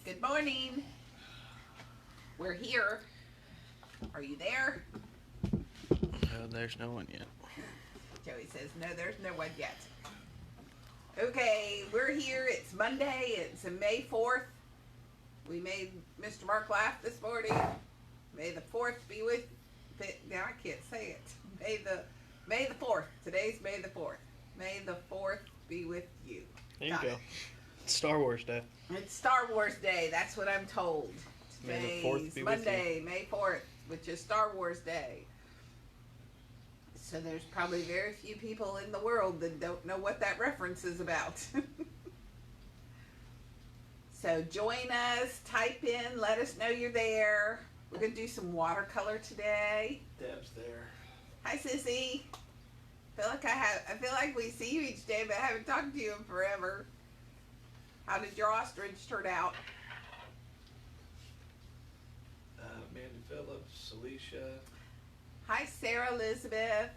Good morning. We're here. Are you there? No, there's no one yet. Joey says, no, there's no one yet. Okay, we're here. It's Monday. It's May 4th. We made Mr. Mark laugh this morning. May the 4th be with... Now I can't say it. May the 4th. Today's May the 4th. May the 4th be with you. There you go. It's Star Wars Day. It's Star Wars Day. That's what I'm told. May the 4th be Monday, with you. May 4th, which is Star Wars Day. So there's probably very few people in the world that don't know what that reference is about. So join us, type in, let us know you're there. We're going to do some watercolor today. Deb's there. Hi, Sissy. I feel like we see you each day, but I haven't talked to you in forever. How did your ostrich turn out? Amanda Phillips, Alicia, Hi, Sarah Elizabeth.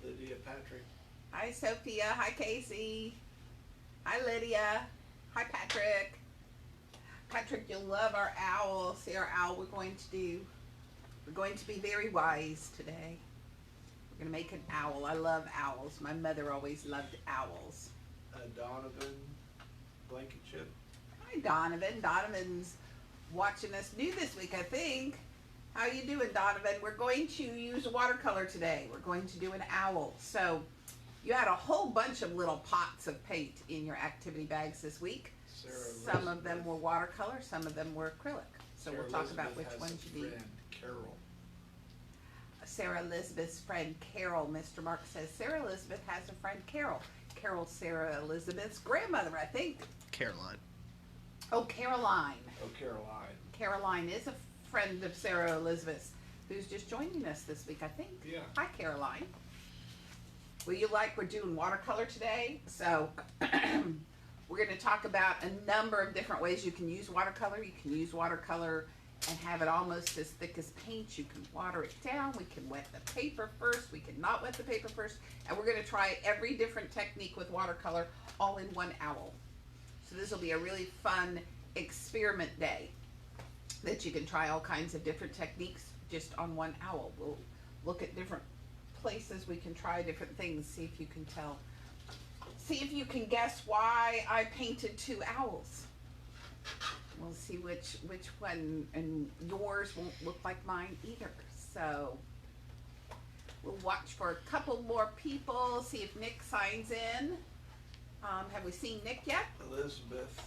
Lydia Patrick. Hi, Sophia. Hi, Casey. Hi, Lydia. Hi, Patrick. Patrick, you'll love our owl. See our owl we're going to do. We're going to be very wise today. We're going to make an owl. I love owls. My mother always loved owls. Donovan, Blankenship. Hi, Donovan. Donovan's watching us new this week, I think. How you doing, Donovan? We're going to use watercolor today. We're going to do an owl. So you had a whole bunch of little pots of paint in your activity bags this week. Some of them were watercolor, some of them were acrylic. So we'll talk about which ones you need. Carol. Sarah Elizabeth's friend Carol. Mr. Mark says Sarah Elizabeth has a friend Carol. Carol's Sarah Elizabeth's grandmother, I think. Caroline. Oh, Caroline. Oh, Caroline. Caroline is a friend of Sarah Elizabeth's who's just joining us this week, I think. Yeah. Hi, Caroline. Well, we're doing watercolor today, so we're going to talk about a number of different ways you can use watercolor. You can use watercolor and have it almost as thick as paint. You can water it down. We can wet the paper first. We can not wet the paper first. And we're going to try every different technique with watercolor all in one owl. So this will be a really fun experiment day that you can try all kinds of different techniques just on one owl. We'll look at different places we can try different things, see if you can tell. See if you can guess why I painted two owls. We'll see which one, and yours won't look like mine either. So we'll watch for a couple more people, see if Nick signs in. Have we seen Nick yet? Elizabeth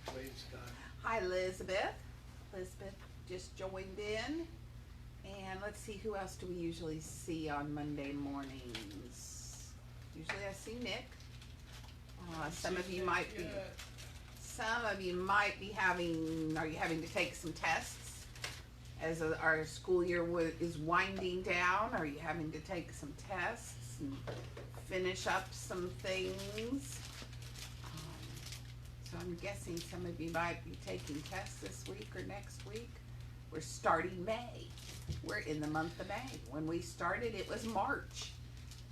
Weinstein. Hi, Elizabeth. Elizabeth just joined in. And let's see, who else do we usually see on Monday mornings? Usually I see Nick. Some of you might be having to take some tests as our school year is winding down. Are you having to take some tests and finish up some things? So I'm guessing some of you might be taking tests this week or next week. We're starting May. We're in the month of May. When we started, it was March.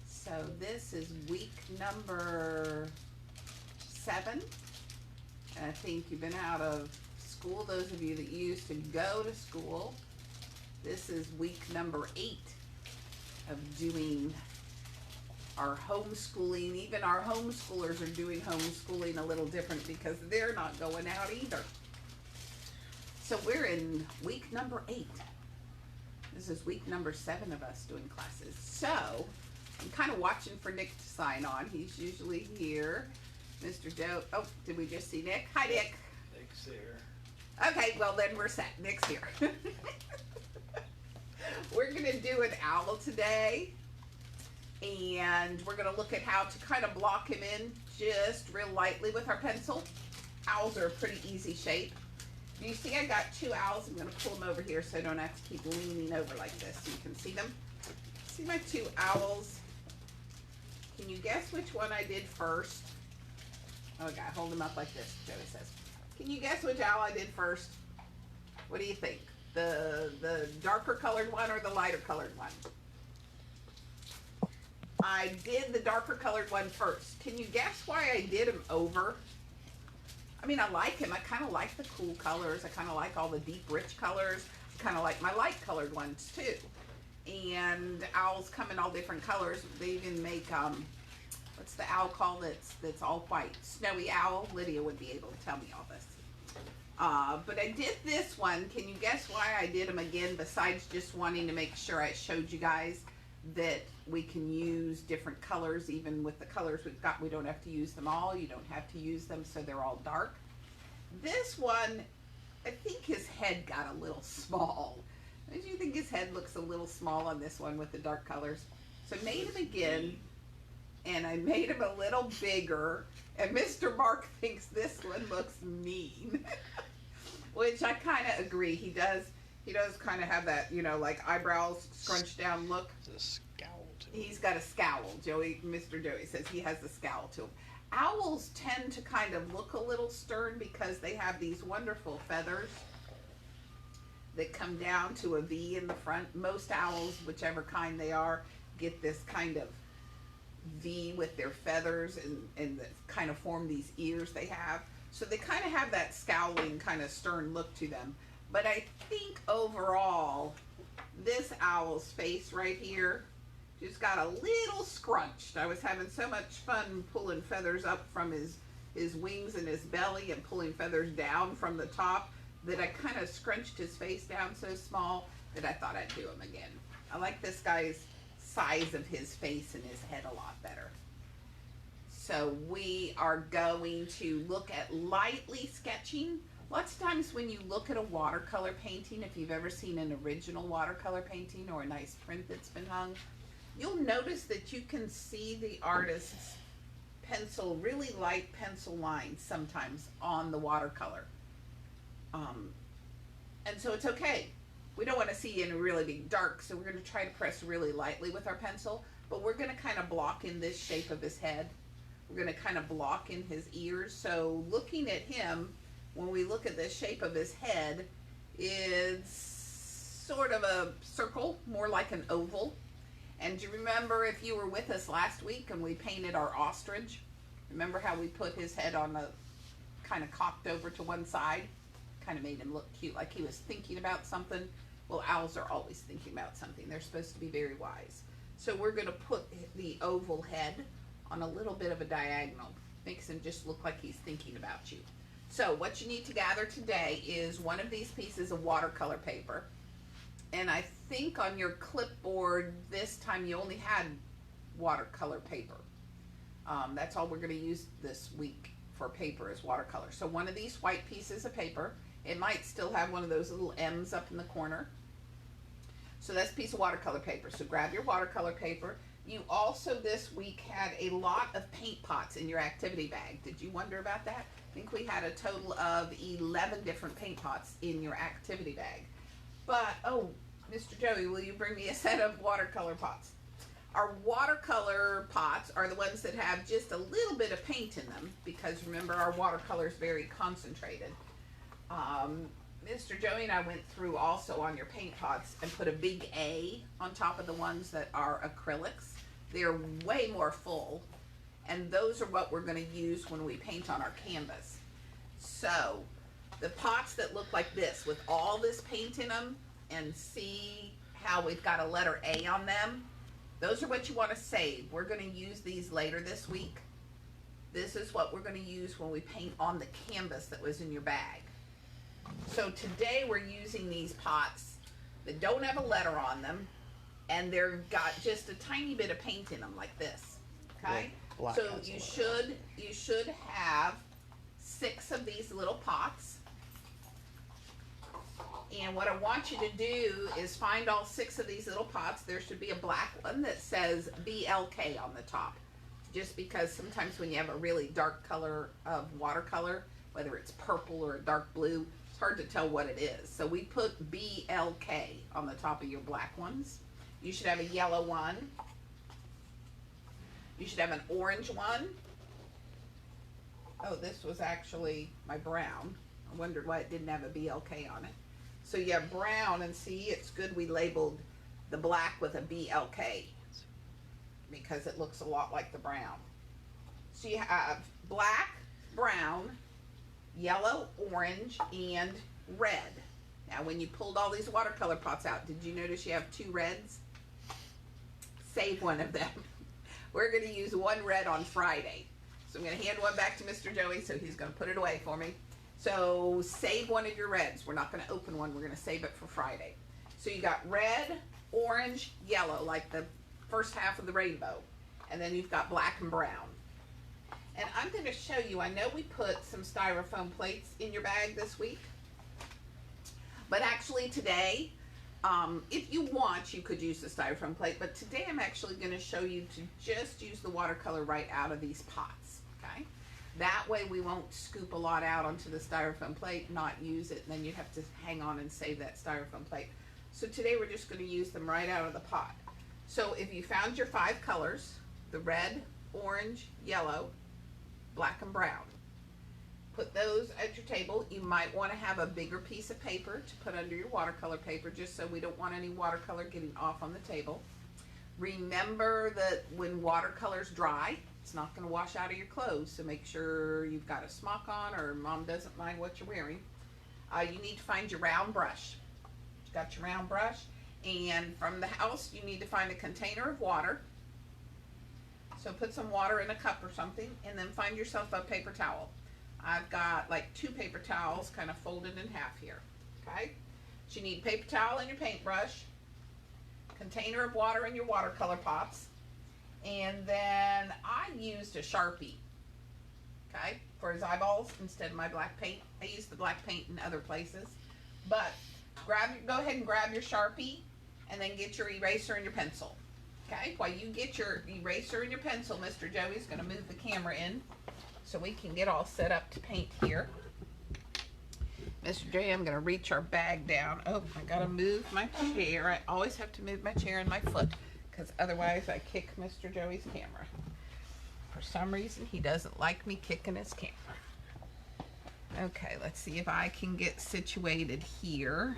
So this is week number 7. And I think you've been out of school, those of you that used to go to school. This is week number 8 of doing our homeschooling. Even our homeschoolers are doing homeschooling a little different because they're not going out either. So we're in week number 8. This is week number 7 of us doing classes. So I'm kind of watching for Nick to sign on. He's usually here. Mr. Joe. Oh, did we just see Nick? Hi, Nick. Nick's there. Okay, well then we're set. Nick's here. We're going to do an owl today. And we're going to look at how to kind of block him in just real lightly with our pencil. Owls are a pretty easy shape. You see I got 2 owls. I'm going to pull them over here so I don't have to keep leaning over like this so you can see them. See my 2 owls? Can you guess which one I did first? Okay, hold them up like this, Joey says. Can you guess which owl I did first? What do you think? The darker colored one or the lighter colored one? I did the darker colored one first. Can you guess why I did them over? I mean, I like him. I kind of like the cool colors. I kind of like all the deep, rich colors. I kind of like my light colored ones too. And owls come in all different colors. They even make what's the owl called that's all white? Snowy owl. Lydia would be able to tell me all this. But I did this one. Can you guess why I did them again? Besides just wanting to make sure I showed you guys that we can use different colors, even with the colors we've got. We don't have to use them all. You don't have to use them so they're all dark. This one, I think his head got a little small. Don't you think his head looks a little small on this one with the dark colors? So I made him again, and I made him a little bigger, and Mr. Mark thinks this one looks mean. Which I kind of agree. He does kind of have that, you know, like eyebrows scrunched down look. It's a scowl to him. He's got a scowl. Mr. Joey says he has a scowl to him. Owls tend to kind of look a little stern because they have these wonderful feathers that come down to a V in the front. Most owls, whichever kind they are, get this kind of V with their feathers and that kind of form these ears they have. So they kind of have that scowling, kind of stern look to them. But I think overall, this owl's face right here just got a little scrunched. I was having so much fun pulling feathers up from his wings and his belly and pulling feathers down from the top that I kind of scrunched his face down so small that I thought I'd do him again. I like this guy's size of his face and his head a lot better. So we are going to look at lightly sketching. Lots of times when you look at a watercolor painting, if you've ever seen an original watercolor painting or a nice print that's been hung, you'll notice that you can see the artist's pencil, really light pencil lines sometimes on the watercolor. And so it's okay. We don't want to see any really big dark, so we're going to try to press really lightly with our pencil, but we're going to kind of block in this shape of his head. We're going to kind of block in his ears. So looking at him, when we look at the shape of his head, is sort of a circle, more like an oval. And do you remember, if you were with us last week and we painted our ostrich, remember how we put his head on the kind of cocked over to one side? Kind of made him look cute, like he was thinking about something. Well, owls are always thinking about something. They're supposed to be very wise. So we're going to put the oval head on a little bit of a diagonal. Makes him just look like he's thinking about you. So what you need to gather today is one of these pieces of watercolor paper. And I think on your clipboard this time you only had watercolor paper. That's all we're going to use this week for paper is watercolor. So one of these white pieces of paper, it might still have one of those little M's up in the corner. So that's a piece of watercolor paper. So grab your watercolor paper. You also this week had a lot of paint pots in your activity bag. Did you wonder about that? I think we had a total of 11 different paint pots in your activity bag. But, oh, Mr. Joey, will you bring me a set of watercolor pots? Our watercolor pots are the ones that have just a little bit of paint in them because remember our watercolor is very concentrated. Mr. Joey and I went through also on your paint pots and put a big A on top of the ones that are acrylics. They're way more full, and those are what we're going to use when we paint on our canvas. So the pots that look like this with all this paint in them, and see how we've got a letter A on them, those are what you want to save. We're going to use these later this week. This is what we're going to use when we paint on the canvas that was in your bag. So today we're using these pots that don't have a letter on them, and they've got just a tiny bit of paint in them like this. Okay? Black So has a you should have 6 of these little pots. And what I want you to do is find all 6 of these little pots. There should be a black one that says BLK on the top. Just because sometimes when you have a really dark color of watercolor, whether it's purple or a dark blue, it's hard to tell what it is. So we put BLK on the top of your black ones. You should have a yellow one. You should have an orange one. Oh, this was actually my brown. I wondered why it didn't have a BLK on it. So you have brown, and see, it's good we labeled the black with a BLK because it looks a lot like the brown. So you have black, brown, yellow, orange, and red. Now, when you pulled all these watercolor pots out, did you notice you have 2 reds? Save one of them. We're going to use 1 red on Friday. So I'm going to hand one back to Mr. Joey, so he's going to put it away for me. So save one of your reds. We're not going to open one. We're going to save it for Friday. So you got red, orange, yellow, like the first half of the rainbow. And then you've got black and brown. And I'm going to show you, I know we put some styrofoam plates in your bag this week. But actually today, if you want, you could use the styrofoam plate. But today I'm actually going to show you to just use the watercolor right out of these pots. Okay? That way we won't scoop a lot out onto the styrofoam plate, not use it, and then you'd have to hang on and save that styrofoam plate. So today we're just going to use them right out of the pot. So if you found your 5 colors, the red, orange, yellow, black, and brown, put those at your table. You might want to have a bigger piece of paper to put under your watercolor paper, just so we don't want any watercolor getting off on the table. Remember that when watercolor's dry, it's not going to wash out of your clothes, so make sure you've got a smock on, or mom doesn't mind what you're wearing. You need to find your round brush. You've got your round brush, and from the house you need to find a container of water. So put some water in a cup or something, and then find yourself a paper towel. I've got like 2 paper towels kind of folded in half here, okay? So you need paper towel and your paintbrush, container of water and your watercolor pots, and then I used a Sharpie, okay, for his eyeballs instead of my black paint. I use the black paint in other places, but go ahead and grab your Sharpie, and then get your eraser and your pencil. Okay, while you get your eraser and your pencil, Mr. Joey's going to move the camera in so we can get all set up to paint here. Mr. Joey, I'm going to reach our bag down. Oh, I got to move my chair. I always have to move my chair and my foot, because otherwise I kick Mr. Joey's camera. For some reason, he doesn't like me kicking his camera. Okay, let's see if I can get situated here.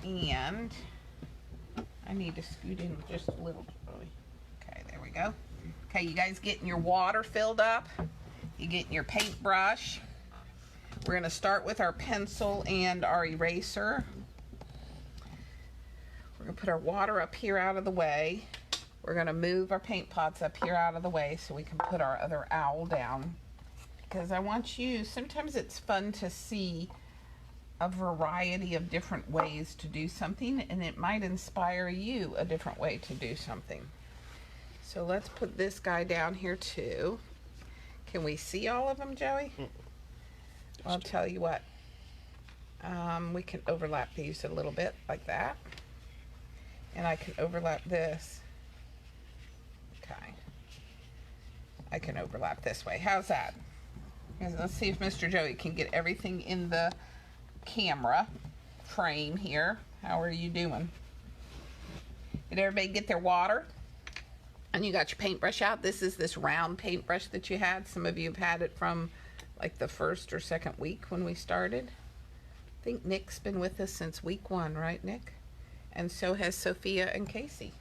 And I need to scoot in just a little. Okay, there we go. Okay, you guys getting your water filled up? You getting your paintbrush? We're going to start with our pencil and our eraser. We're going to put our water up here out of the way. We're going to move our paint pots up here out of the way so we can put our other owl down. Because I want you, sometimes it's fun to see a variety of different ways to do something, and it might inspire you a different way to do something. So let's put this guy down here too. Can we see all of them, Joey? I'll tell you what. We can overlap these a little bit like that. And I can overlap this. Okay. I can overlap this way. How's that? Let's see if Mr. Joey can get everything in the camera frame here. How are you doing? Did everybody get their water? And you got your paintbrush out. This is this round paintbrush that you had. Some of you have had it from like the 1st or 2nd week when we started. I think Nick's been with us since week 1, right, Nick? And so has Sophia and Casey.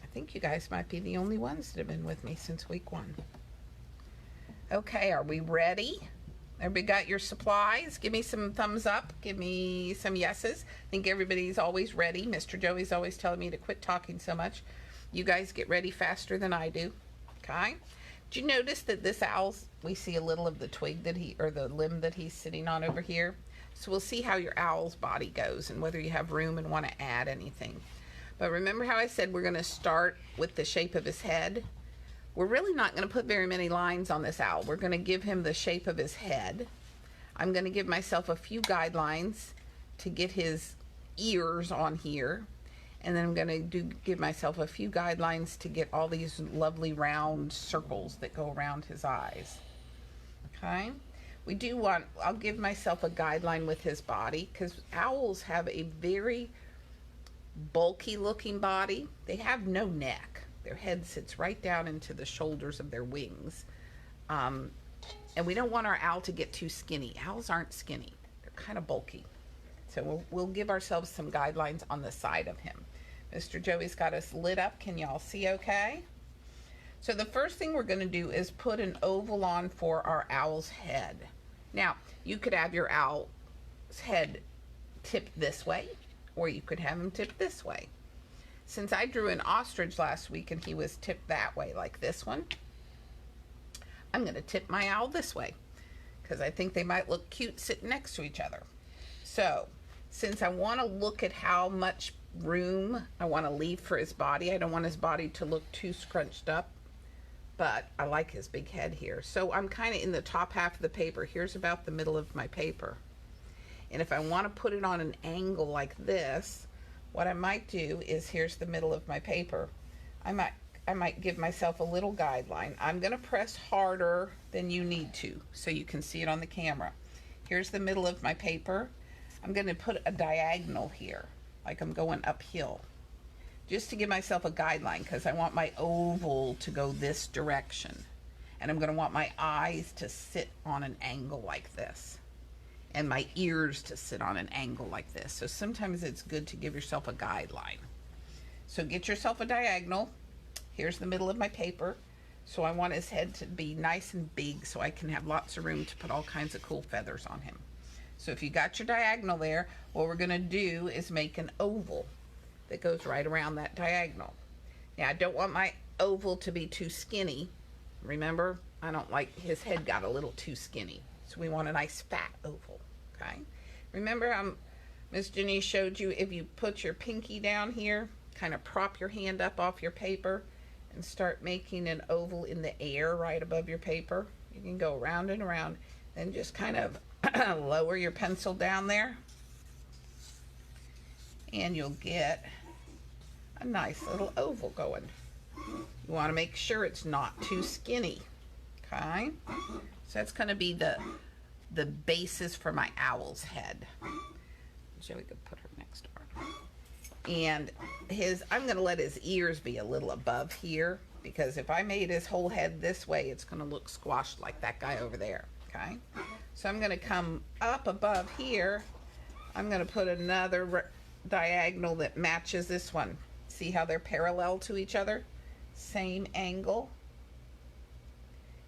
I think you guys might be the only ones that have been with me since week 1. Okay, are we ready? Everybody got your supplies? Give me some thumbs up. Give me some yeses. I think everybody's always ready. Mr. Joey's always telling me to quit talking so much. You guys get ready faster than I do. Okay? Did you notice that this owl's, we see a little of the twig that or the limb that he's sitting on over here? So we'll see how your owl's body goes and whether you have room and want to add anything. But remember how I said we're going to start with the shape of his head? We're really not going to put very many lines on this owl. We're going to give him the shape of his head. I'm going to give myself a few guidelines to get his ears on here. And then I'm going to give myself a few guidelines to get all these lovely round circles that go around his eyes. Okay? We do want, I'll give myself a guideline with his body, because owls have a very bulky looking body. They have no neck. Their head sits right down into the shoulders of their wings. And we don't want our owl to get too skinny. Owls aren't skinny. They're kind of bulky. So we'll give ourselves some guidelines on the side of him. Mr. Joey's got us lit up. Can y'all see okay? So the first thing we're going to do is put an oval on for our owl's head. Now, you could have your owl's head tipped this way, or you could have him tipped this way. Since I drew an ostrich last week and he was tipped that way, like this one, I'm going to tip my owl this way because I think they might look cute sitting next to each other. So, since I want to look at how much room I want to leave for his body, I don't want his body to look too scrunched up, but I like his big head here. So I'm kind of in the top half of the paper. Here's about the middle of my paper. And if I want to put it on an angle like this, what I might do is, here's the middle of my paper. I might give myself a little guideline. I'm going to press harder than you need to so you can see it on the camera. Here's the middle of my paper. I'm going to put a diagonal here, like I'm going uphill, just to give myself a guideline, because I want my oval to go this direction. And I'm going to want my eyes to sit on an angle like this, and my ears to sit on an angle like this. So sometimes it's good to give yourself a guideline. So get yourself a diagonal. Here's the middle of my paper. So I want his head to be nice and big so I can have lots of room to put all kinds of cool feathers on him. So if you got your diagonal there, what we're going to do is make an oval that goes right around that diagonal. Now, I don't want my oval to be too skinny. Remember, I don't like his head got a little too skinny. So we want a nice fat oval, okay? Remember, Miss Ginny showed you, if you put your pinky down here, kind of prop your hand up off your paper and start making an oval in the air right above your paper. You can go around and around, and just kind of lower your pencil down there, and you'll get a nice little oval going. You want to make sure it's not too skinny, okay? So that's going to be the basis for my owl's head. Joey could put her next door. And I'm going to let his ears be a little above here, because if I made his whole head this way, it's going to look squashed like that guy over there, okay? So I'm going to come up above here. I'm going to put another diagonal that matches this one. See how they're parallel to each other? Same angle.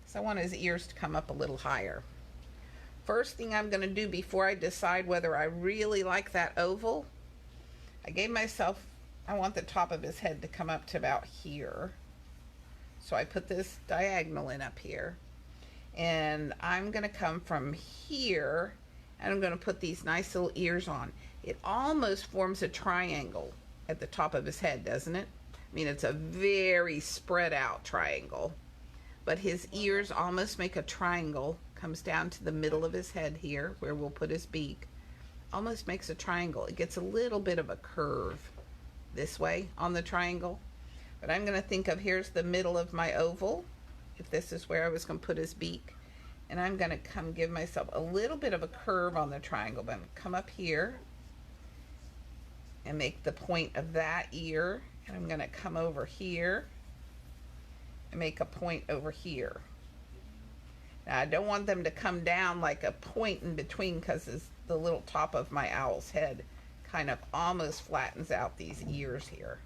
So I want his ears to come up a little higher. First thing I'm going to do before I decide whether I really like that oval, I want the top of his head to come up to about here. So I put this diagonal in up here. And I'm going to come from here, and I'm going to put these nice little ears on. It almost forms a triangle at the top of his head, doesn't it? I mean, it's a very spread out triangle, but his ears almost make a triangle, comes down to the middle of his head here where we'll put his beak, almost makes a triangle. It gets a little bit of a curve this way on the triangle, but I'm going to think of, here's the middle of my oval, if this is where I was going to put his beak, and I'm going to come give myself a little bit of a curve on the triangle, but I'm going to come up here and make the point of that ear, and I'm going to come over here and make a point over here. Now, I don't want them to come down like a point in between, because the little top of my owl's head kind of almost flattens out these ears here.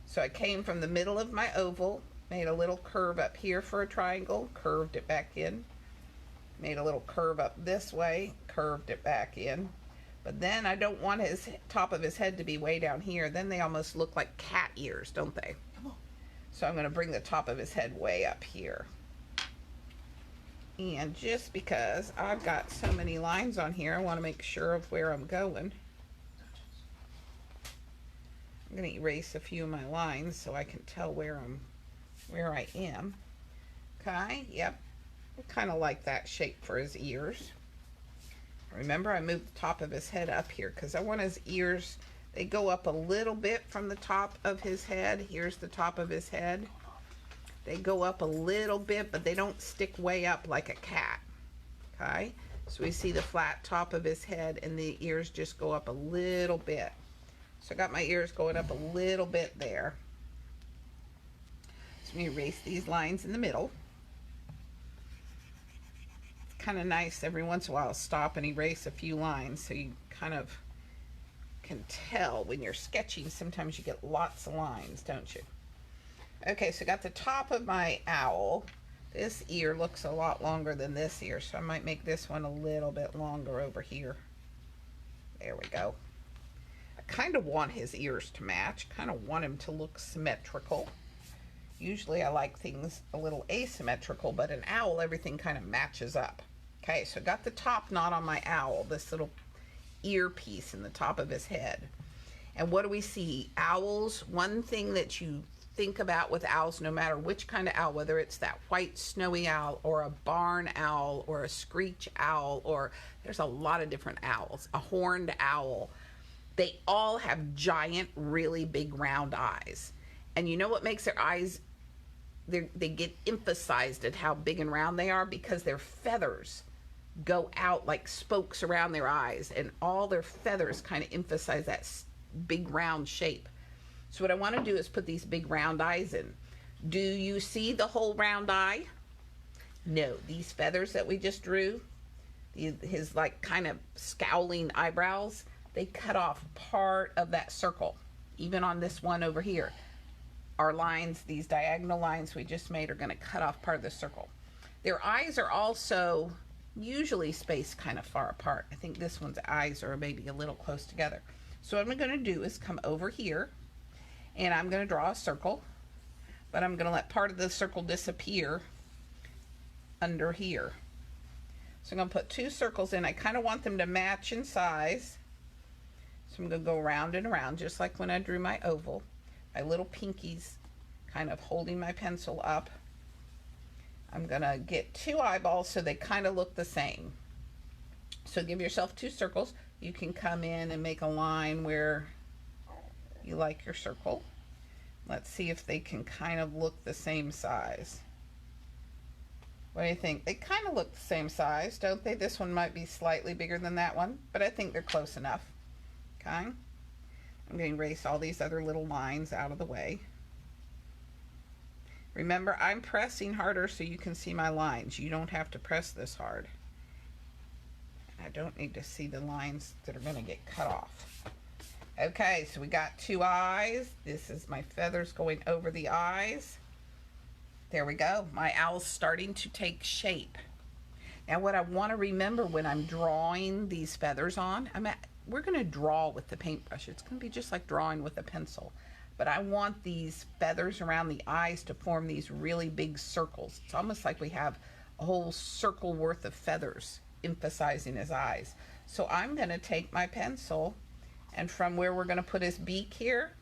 So I came from the middle of my oval, made a little curve up here for a triangle, curved it back in, made a little curve up this way, curved it back in. But then I don't want his top of his head to be way down here. Then they almost look like cat ears, don't they? Come on. So I'm going to bring the top of his head way up here. And just because I've got so many lines on here, I want to make sure of where I'm going. I'm going to erase a few of my lines so I can tell where I am. Okay, yep. I kind of like that shape for his ears. Remember, I moved the top of his head up here because I want his ears, they go up a little bit from the top of his head. Here's the top of his head. They go up a little bit, but they don't stick way up like a cat. Okay, so we see the flat top of his head, and the ears just go up a little bit. So I got my ears going up a little bit there. So I'm going to erase these lines in the middle. It's kind of nice every once in a while to stop and erase a few lines so you kind of can tell when you're sketching. Sometimes you get lots of lines, don't you? Okay, so I got the top of my owl. This ear looks a lot longer than this ear, so I might make this one a little bit longer over here. There we go. I kind of want his ears to match, kind of want him to look symmetrical. Usually I like things a little asymmetrical, but an owl, everything kind of matches up. Okay, so I got the top knot on my owl, this little earpiece in the top of his head. And what do we see? Owls, one thing that you think about with owls, no matter which kind of owl, whether it's that white snowy owl or a barn owl or a screech owl, or there's a lot of different owls, a horned owl, they all have giant, really big round eyes. And you know what makes their eyes, they get emphasized at how big and round they are? Because their feathers go out like spokes around their eyes, and all their feathers kind of emphasize that big round shape. So what I want to do is put these big round eyes in. Do you see the whole round eye? No. These feathers that we just drew, his like kind of scowling eyebrows, they cut off part of that circle. Even on this one over here, our lines, these diagonal lines we just made, are going to cut off part of the circle. Their eyes are also usually spaced kind of far apart. I think this one's eyes are maybe a little close together. So what I'm going to do is come over here, and I'm going to draw a circle, but I'm going to let part of the circle disappear under here. So I'm going to put two circles in. I kind of want them to match in size. So I'm going to go around and around, just like when I drew my oval. My little pinkies kind of holding my pencil up. I'm going to get two eyeballs so they kind of look the same. So give yourself two circles. You can come in and make a line where you like your circle. Let's see if they can kind of look the same size. What do you think? They kind of look the same size, don't they? This one might be slightly bigger than that one, but I think they're close enough. Okay? I'm going to erase all these other little lines out of the way. Remember, I'm pressing harder so you can see my lines. You don't have to press this hard. I don't need to see the lines that are going to get cut off. Okay, so we got two eyes. This is my feathers going over the eyes. There we go. My owl's starting to take shape. Now what I want to remember when I'm drawing these feathers on, we're going to draw with the paintbrush. It's going to be just like drawing with a pencil. But I want these feathers around the eyes to form these really big circles. It's almost like we have a whole circle worth of feathers emphasizing his eyes. So I'm going to take my pencil, and from where we're going to put his beak here,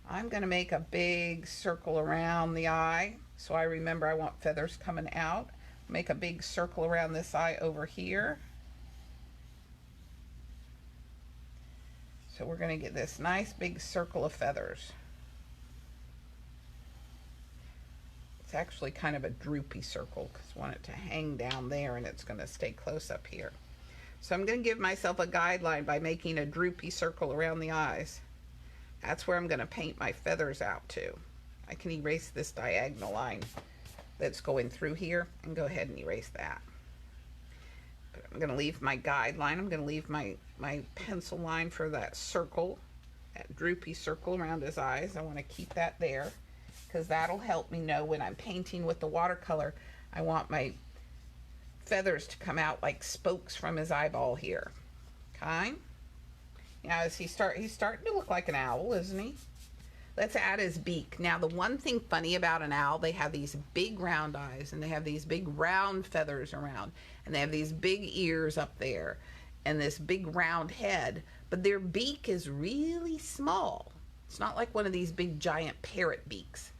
I'm going to make a big circle around the eye. So I remember I want feathers coming out. Make a big circle around this eye over here. So we're going to get this nice big circle of feathers. It's actually kind of a droopy circle because I want it to hang down there, and it's going to stay close up here. So I'm going to give myself a guideline by making a droopy circle around the eyes. That's where I'm going to paint my feathers out to. I can erase this diagonal line that's going through here and go ahead and erase that. But I'm going to leave my guideline. I'm going to leave my pencil line for that circle, that droopy circle around his eyes. I want to keep that there because that'll help me know when I'm painting with the watercolor. I want my feathers to come out like spokes from his eyeball here. Okay? Now as he's starting to look like an owl, isn't he? Let's add his beak. Now the one thing funny about an owl, they have these big round eyes, and they have these big round feathers around, and they have these big ears up there, and this big round head, but their beak is really small. It's not like one of these big giant parrot beaks.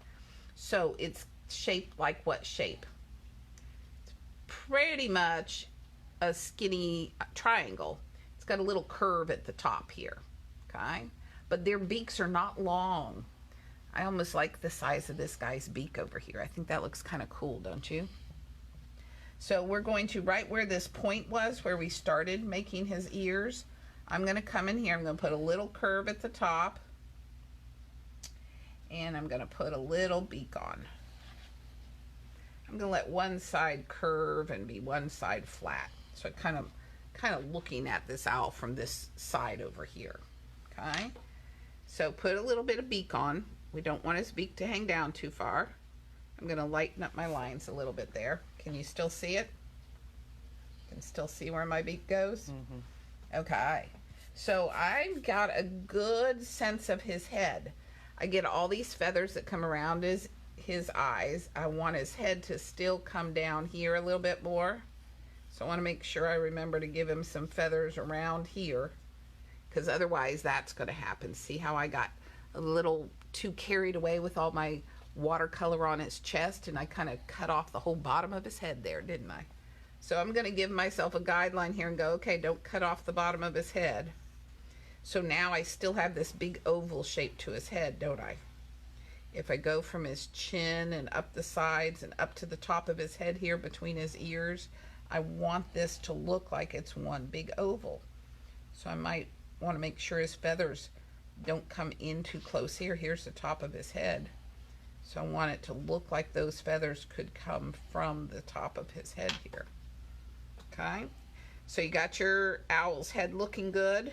So it's shaped like what shape? It's pretty much a skinny triangle. It's got a little curve at the top here, okay? But their beaks are not long. I almost like the size of this guy's beak over here. I think that looks kind of cool, don't you? So we're going to, right where this point was, where we started making his ears, I'm going to come in here. I'm going to put a little curve at the top. And I'm going to put a little beak on. I'm going to let one side curve and be one side flat. So kind of looking at this owl from this side over here. Okay? So put a little bit of beak on. We don't want his beak to hang down too far. I'm going to lighten up my lines a little bit there. Can you still see it? Can still see where my beak goes? Okay. So I've got a good sense of his head. I get all these feathers that come around his eyes. I want his head to still come down here a little bit more. So I want to make sure I remember to give him some feathers around here, because otherwise that's going to happen. See how I got a little too carried away with all my watercolor on his chest, and I kind of cut off the whole bottom of his head there, didn't I? So I'm going to give myself a guideline here and go, okay, don't cut off the bottom of his head. So now I still have this big oval shape to his head, don't I? If I go from his chin and up the sides and up to the top of his head here between his ears, I want this to look like it's one big oval. So I might want to make sure his feathers don't come in too close here. Here's the top of his head. So I want it to look like those feathers could come from the top of his head here. Okay? So you got your owl's head looking good.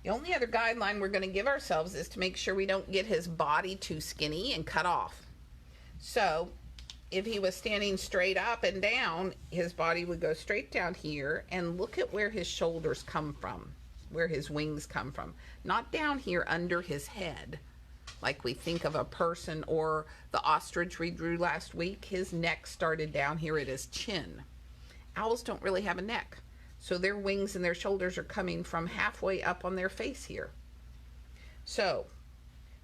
The only other guideline we're going to give ourselves is to make sure we don't get his body too skinny and cut off. So if he was standing straight up and down, his body would go straight down here, and look at where his shoulders come from, where his wings come from. Not down here under his head, like we think of a person or the ostrich we drew last week. His neck started down here at his chin. Owls don't really have a neck, so their wings and their shoulders are coming from halfway up on their face here. So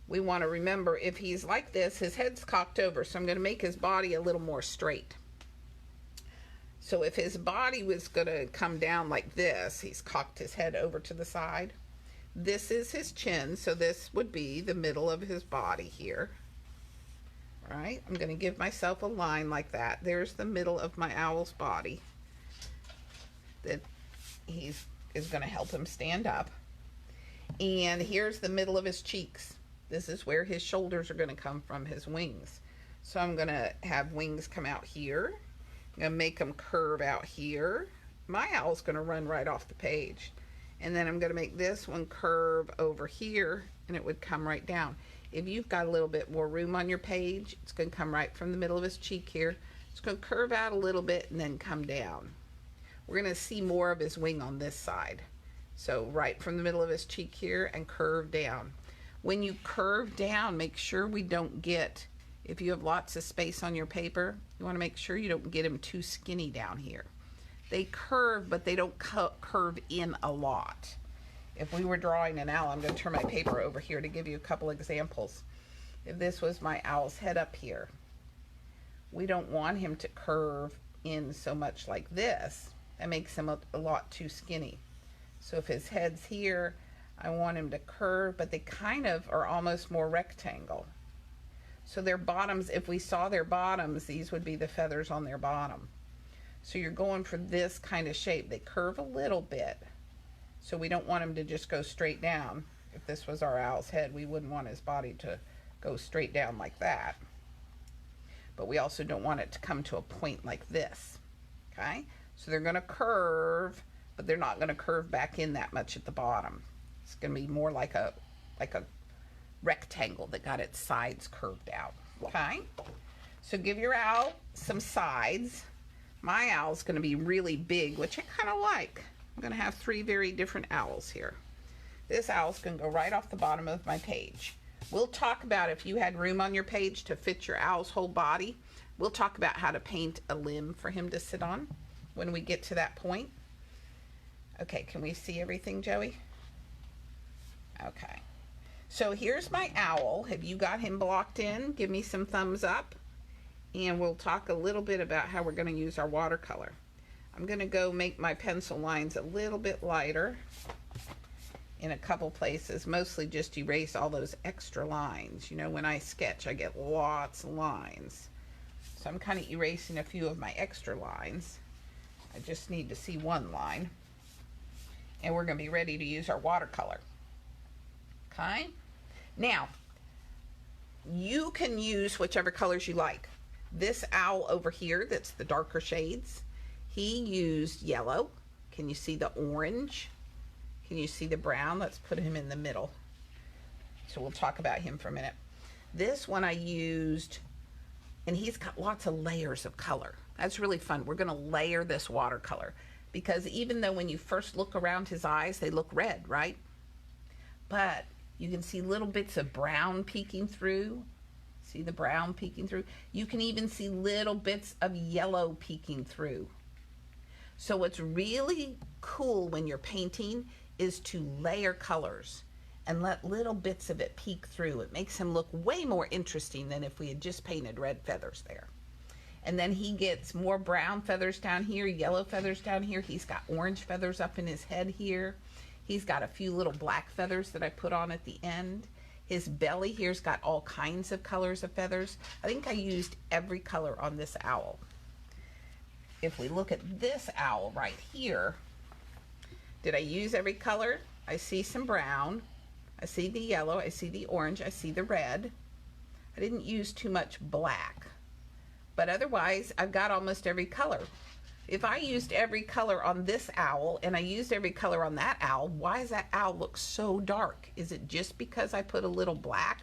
we want to remember, if he's like this, his head's cocked over, so I'm going to make his body a little more straight. So if his body was going to come down like this, he's cocked his head over to the side. This is his chin, so this would be the middle of his body here. All right, I'm going to give myself a line like that. There's the middle of my owl's body that is going to help him stand up. And here's the middle of his cheeks. This is where his shoulders are going to come from, his wings. So I'm going to have wings come out here. I'm going to make them curve out here. My owl's going to run right off the page. And then I'm going to make this one curve over here, and it would come right down. If you've got a little bit more room on your page, it's going to come right from the middle of his cheek here. It's going to curve out a little bit and then come down. We're going to see more of his wing on this side. So right from the middle of his cheek here and curve down. When you curve down, make sure we don't get, if you have lots of space on your paper, you want to make sure you don't get him too skinny down here. They curve, but they don't curve in a lot. If we were drawing an owl, I'm going to turn my paper over here to give you a couple examples. If this was my owl's head up here, we don't want him to curve in so much like this. That makes him a lot too skinny. So if his head's here, I want him to curve, but they kind of are almost more rectangle. So their bottoms, if we saw their bottoms, these would be the feathers on their bottom. So you're going for this kind of shape. They curve a little bit. So we don't want him to just go straight down. If this was our owl's head, we wouldn't want his body to go straight down like that. But we also don't want it to come to a point like this. Okay? So they're going to curve, but they're not going to curve back in that much at the bottom. It's going to be more like a rectangle that got its sides curved out. Okay? So give your owl some sides. My owl's going to be really big, which I kind of like. I'm going to have 3 very different owls here. This owl's going to go right off the bottom of my page. We'll talk about, if you had room on your page to fit your owl's whole body, we'll talk about how to paint a limb for him to sit on when we get to that point. Okay, can we see everything, Joey? Okay. So here's my owl. Have you got him blocked in? Give me some thumbs up. And we'll talk a little bit about how we're going to use our watercolor. I'm going to go make my pencil lines a little bit lighter in a couple places, mostly just erase all those extra lines. You know, when I sketch, I get lots of lines. So I'm kind of erasing a few of my extra lines. I just need to see one line. And we're going to be ready to use our watercolor. Okay? Now, you can use whichever colors you like. This owl over here, that's the darker shades, he used yellow. Can you see the orange? Can you see the brown? Let's put him in the middle. So we'll talk about him for a minute. This one I used, and he's got lots of layers of color. That's really fun. We're going to layer this watercolor because even though when you first look around his eyes, they look red, right? But you can see little bits of brown peeking through. See the brown peeking through? You can even see little bits of yellow peeking through. So what's really cool when you're painting is to layer colors and let little bits of it peek through. It makes him look way more interesting than if we had just painted red feathers there. And then he gets more brown feathers down here, yellow feathers down here. He's got orange feathers up in his head here. He's got a few little black feathers that I put on at the end. His belly here's got all kinds of colors of feathers. I think I used every color on this owl. If we look at this owl right here, did I use every color? I see some brown. I see the yellow. I see the orange. I see the red. I didn't use too much black. But otherwise, I've got almost every color. If I used every color on this owl and I used every color on that owl, why does that owl look so dark? Is it just because I put a little black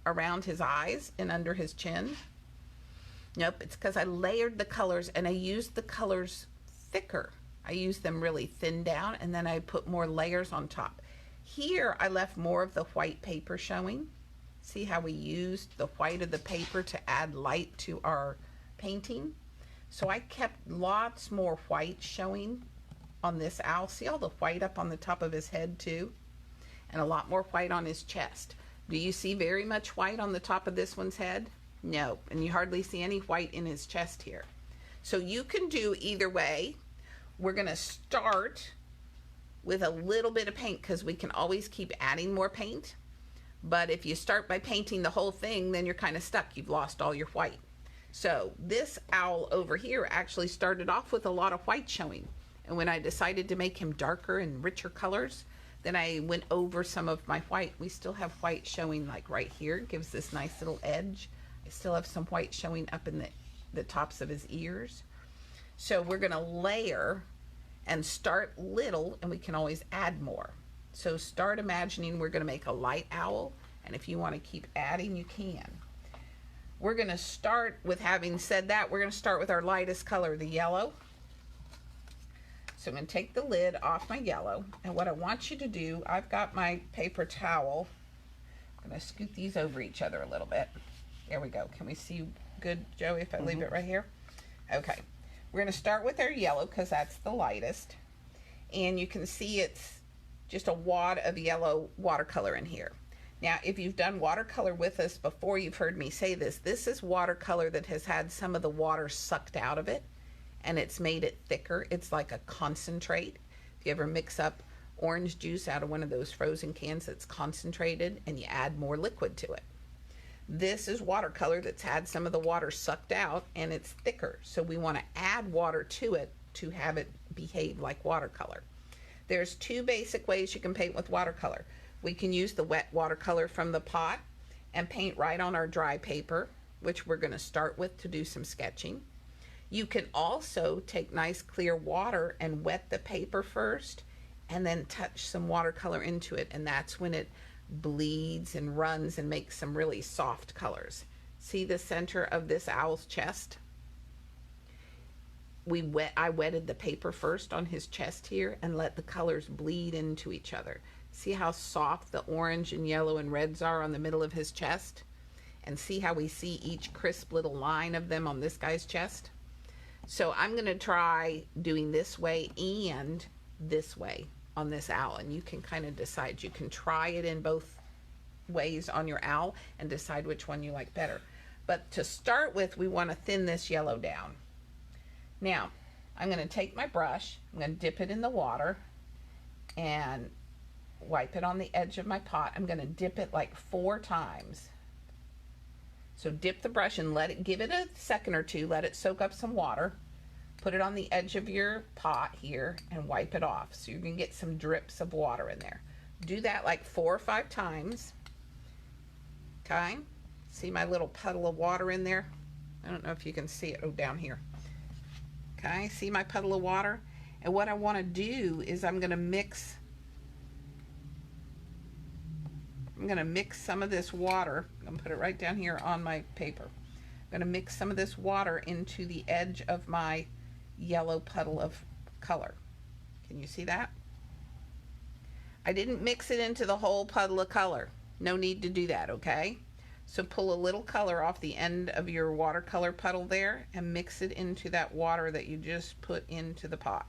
around his eyes and under his chin? Nope, it's because I layered the colors and I used the colors thicker. I used them really thin down and then I put more layers on top. Here, I left more of the white paper showing. See how we used the white of the paper to add light to our painting? So I kept lots more white showing on this owl. See all the white up on the top of his head too? And a lot more white on his chest. Do you see very much white on the top of this one's head? No, and you hardly see any white in his chest here. So you can do either way. We're gonna start with a little bit of paint because we can always keep adding more paint. But if you start by painting the whole thing, then you're kind of stuck. You've lost all your white. So this owl over here actually started off with a lot of white showing. And when I decided to make him darker and richer colors, then I went over some of my white. We still have white showing like right here. It gives this nice little edge. I still have some white showing up in the tops of his ears. So we're going to layer and start little, and we can always add more. So start imagining we're going to make a light owl, and if you want to keep adding, you can. We're going to start with, having said that, we're going to start with our lightest color, the yellow. So I'm going to take the lid off my yellow, and what I want you to do, I've got my paper towel. I'm going to scoot these over each other a little bit. There we go. Can we see good, Joey, if I leave it right here? Okay. We're going to start with our yellow because that's the lightest. And you can see it's just a wad of yellow watercolor in here. Now, if you've done watercolor with us before, you've heard me say this. This is watercolor that has had some of the water sucked out of it, and it's made it thicker. It's like a concentrate. If you ever mix up orange juice out of one of those frozen cans that's concentrated and you add more liquid to it. This is watercolor that's had some of the water sucked out and it's thicker. So we want to add water to it to have it behave like watercolor. There's two basic ways you can paint with watercolor. We can use the wet watercolor from the pot and paint right on our dry paper, which we're going to start with to do some sketching. You can also take nice clear water and wet the paper first and then touch some watercolor into it, and that's when it bleeds and runs and makes some really soft colors. See the center of this owl's chest? I wetted the paper first on his chest here and let the colors bleed into each other. See how soft the orange and yellow and reds are on the middle of his chest? And see how we see each crisp little line of them on this guy's chest? So I'm going to try doing this way and this way on this owl, and you can kind of decide. You can try it in both ways on your owl and decide which one you like better. But to start with, we want to thin this yellow down. Now, I'm going to take my brush, I'm going to dip it in the water and wipe it on the edge of my pot. I'm going to dip it like 4 times. So dip the brush and give it a second or two, let it soak up some water. Put it on the edge of your pot here and wipe it off. So you're going to get some drips of water in there. Do that like 4 or 5 times. Okay? See my little puddle of water in there? I don't know if you can see it. Oh, down here. Okay, see my puddle of water? And what I want to do is I'm going to mix I'm going to mix some of this water. I'm going to put it right down here on my paper. I'm going to mix some of this water into the edge of my yellow puddle of color. Can you see that? I didn't mix it into the whole puddle of color. No need to do that, okay? So pull a little color off the end of your watercolor puddle there and mix it into that water that you just put into the pot,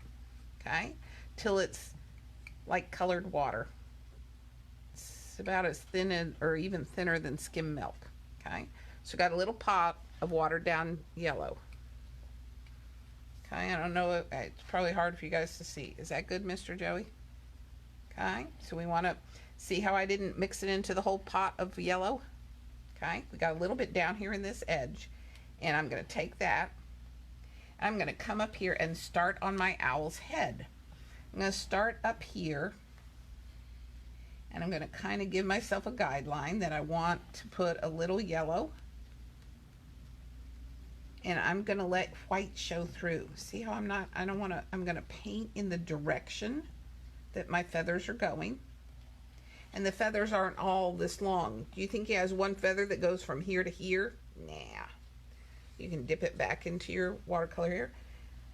okay? Till it's like colored water. It's about as thin or even thinner than skim milk, okay? So got a little pot of watered down yellow. Okay, I don't know, it's probably hard for you guys to see. Is that good, Mr. Joey? Okay, so we want to see how I didn't mix it into the whole pot of yellow. Okay, we got a little bit down here in this edge, and I'm going to take that. I'm going to come up here and start on my owl's head. I'm going to start up here, and I'm going to kind of give myself a guideline that I want to put a little yellow, and I'm going to let white show through. See how I'm going to paint in the direction that my feathers are going. And the feathers aren't all this long. Do you think he has one feather that goes from here to here? Nah. You can dip it back into your watercolor here.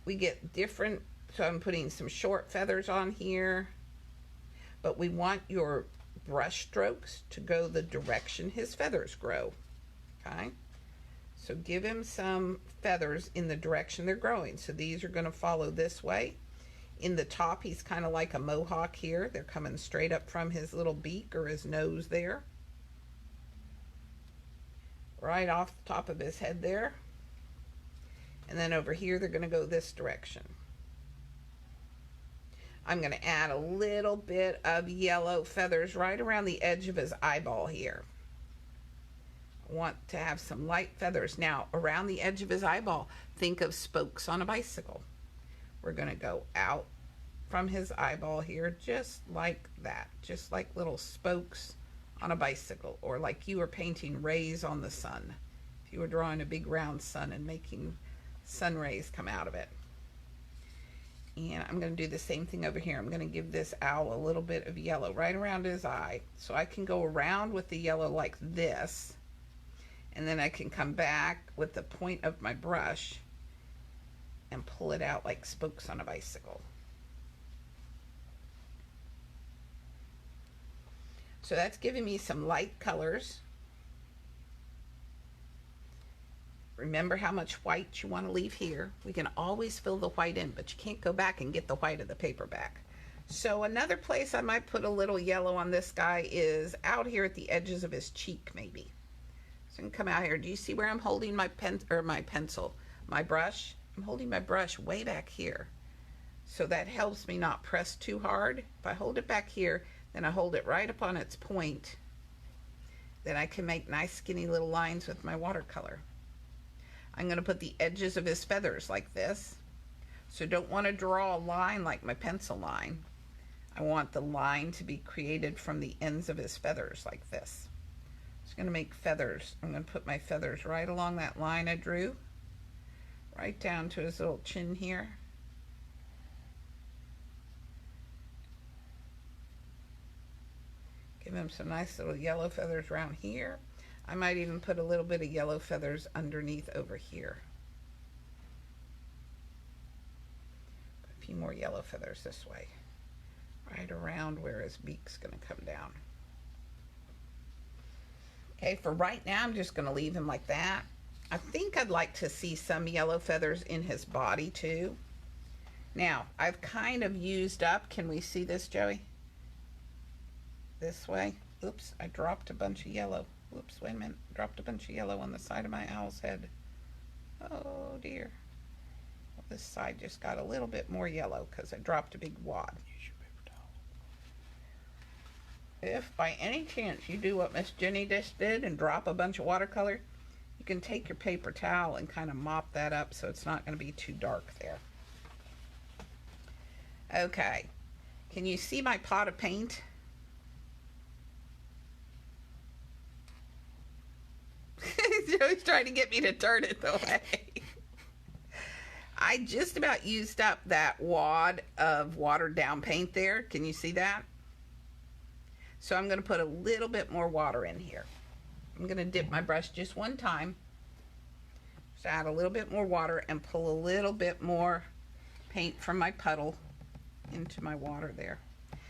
We get different, so I'm putting some short feathers on here. But we want your brush strokes to go the direction his feathers grow. Okay? So give him some feathers in the direction they're growing. So these are going to follow this way. In the top, he's kind of like a mohawk here. They're coming straight up from his little beak or his nose there. Right off the top of his head there. And then over here, they're going to go this direction. I'm going to add a little bit of yellow feathers right around the edge of his eyeball here. I want to have some light feathers. Now, around the edge of his eyeball, think of spokes on a bicycle. We're going to go out from his eyeball here just like that, just like little spokes on a bicycle, or like you were painting rays on the sun. If you were drawing a big round sun and making sun rays come out of it. And I'm going to do the same thing over here. I'm going to give this owl a little bit of yellow right around his eye. So I can go around with the yellow like this, and then I can come back with the point of my brush and pull it out like spokes on a bicycle. So that's giving me some light colors. Remember how much white you want to leave here. We can always fill the white in, but you can't go back and get the white of the paper back. So another place I might put a little yellow on this guy is out here at the edges of his cheek, maybe. So I can come out here. Do you see where I'm holding my my brush? I'm holding my brush way back here. So that helps me not press too hard. If I hold it back here, then I hold it right up on its point. Then I can make nice skinny little lines with my watercolor. I'm going to put the edges of his feathers like this. So don't want to draw a line like my pencil line. I want the line to be created from the ends of his feathers like this. Just going to make feathers. I'm going to put my feathers right along that line I drew. Right down to his little chin here. Give him some nice little yellow feathers around here. I might even put a little bit of yellow feathers underneath over here. Put a few more yellow feathers this way. Right around where his beak's going to come down. Okay, for right now, I'm just going to leave him like that. I think I'd like to see some yellow feathers in his body too. Now, I've kind of used up, can we see this, Joey? This way. Oops, I dropped a bunch of yellow. Oops, wait a minute. Dropped a bunch of yellow on the side of my owl's head. Oh dear. Well, this side just got a little bit more yellow because I dropped a big wad. Use your paper towel. If by any chance you do what Miss Ginny just did and drop a bunch of watercolor, you can take your paper towel and kind of mop that up so it's not going to be too dark there. Okay, can you see my pot of paint? Joey's trying to get me to turn it the way. I just about used up that wad of watered down paint there. Can you see that? So I'm going to put a little bit more water in here. I'm going to dip my brush just one time. So add a little bit more water and pull a little bit more paint from my puddle into my water there.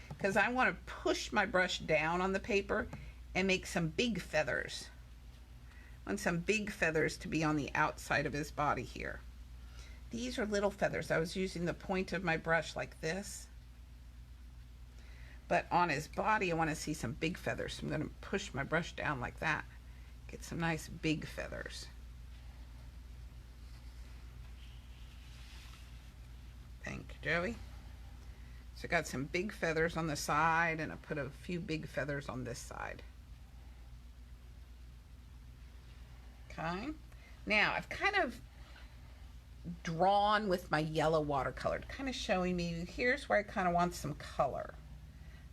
Because I want to push my brush down on the paper and make some big feathers. I want some big feathers to be on the outside of his body here. These are little feathers. I was using the point of my brush like this. But on his body, I want to see some big feathers. So I'm going to push my brush down like that. Get some nice big feathers. Thank you, Joey. So I got some big feathers on the side, and I put a few big feathers on this side. Okay. Now I've kind of drawn with my yellow watercolor, kind of showing me here's where I kind of want some color.